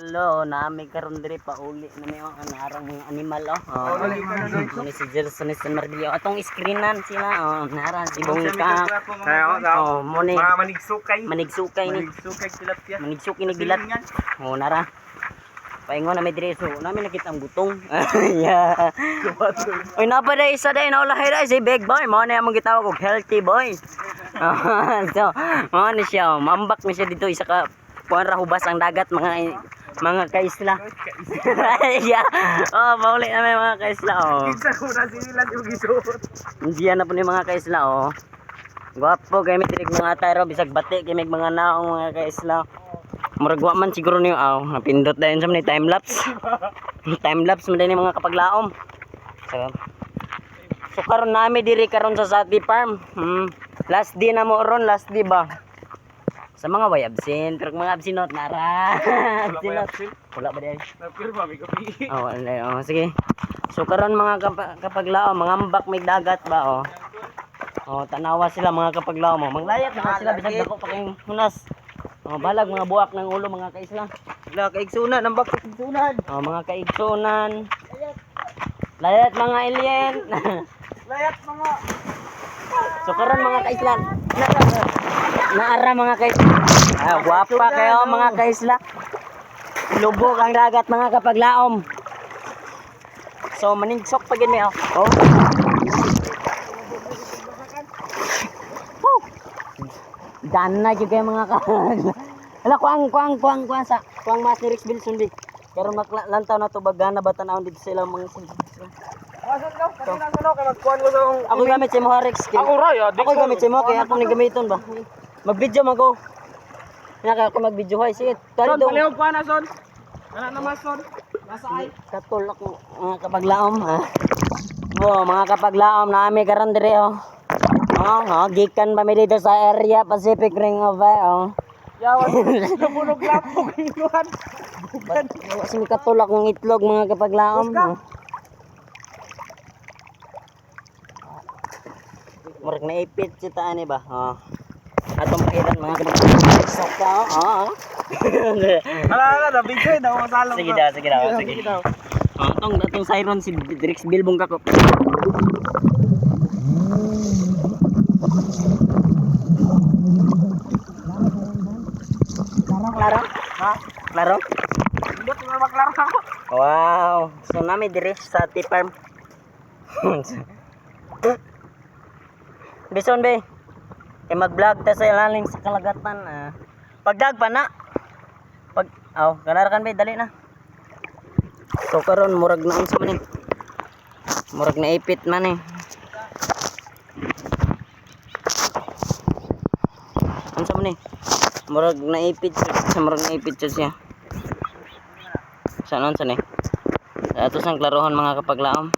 Hello, naami karon diri pa uli na may mga narang mga animal oh. Ni si Jelson ni San Marbillo. Atong screenan sila oh, narang si Bongka. Oh, mo ni mga manigsukay. manigsukay ni. Manigsukay tilapia. Manigsukay ni bilat. Oh, nara. Paingon na may diri so namin nakita ang butong. Yeah. Oy napa day isa day na ulahay day si big boy. Mo na among gitawag og healthy boy. So, mo ni siya, mambak ni siya dito isa ka kuan ra hubas ang dagat mga kaisla. Yeah. Oh, mauli na may mga kaisla oh. Kinsa ko na sila yung gisuot. Hindi na po ni mga kaisla oh. Gwapo kay mi diri mga tayro bisag bati kay may mga naong mga kaisla. Murag wa man siguro niyo aw, napindot dayon sa ni time lapse. Time lapse man ni mga kapaglaom. So karon nami diri karon sa Sati Farm. Last day na mo ron, last day ba? Sa mga way absent, pero mga absent nara. Absent. Wala ba diyan? Napirma mi kapi. Oh, wala. Oh, sige. So karon mga kapaglaom, mga ambak may dagat ba oh. Oh, tanawa sila mga kapaglaom. Manglayat na sila bisag dako pa kay hunas. Oh, balag mga buwak ng ulo mga kaisla. Wala kaigsunan, ambak kaigsunan. Oh, mga kaigsunan. Layat mga alien. Layat mga. So karon mga kaisla. Naara mga kaisla. Ah, guwapa kayo mga kaisla. Lubog ang dagat mga kapaglaom. So manigsok pa gid mi oh. Oh. Dana jud kay mga ka. Ala kuang sa kuang mas ni Rex Bilson di. Karon maklantaw na to bagana batan-aon dito sa ilang mga Asan daw? Kanina sa kay magkuan ko sa ako gamit si mo Rex. Ako raya, Ako gamit si mo kay ako ni gamiton ba. Mag-video man ko. Naka ako mag-video hay sige. Son, Tari palihog pa na son. Ana naman son. Nasa ay. katulak mga kapaglaom ha. Oh, mga kapaglaom naami karon dire oh. Oh, gikan pa mi dito sa area Pacific Ring of Fire oh. Yawan. Nabunog lapog inuhan. Kasi may katulak ng itlog mga kapaglaom. Oh. Murag naipit si taani ba? Oh. Atong pahidan mga kapaglaom. Sakta oh. Ala nabigay daw masalong. Sige daw. Oh, atong siren si Rex Bilbong kako. Klaro? Ha? Klaro? Hindi ko maklaro ako. Wow. So nami diri sa Sati Farm. Bison be. Kay mag-vlog ta sa ilalim sa kalagatan. Pagdag pa na. Kanarakan be dali na. So karon murag na unsa man ni. Murag na ipit man eh. Unsa man ni? Murag naipit siya. Saan ni? Ato sang klarohan mga kapaglaom.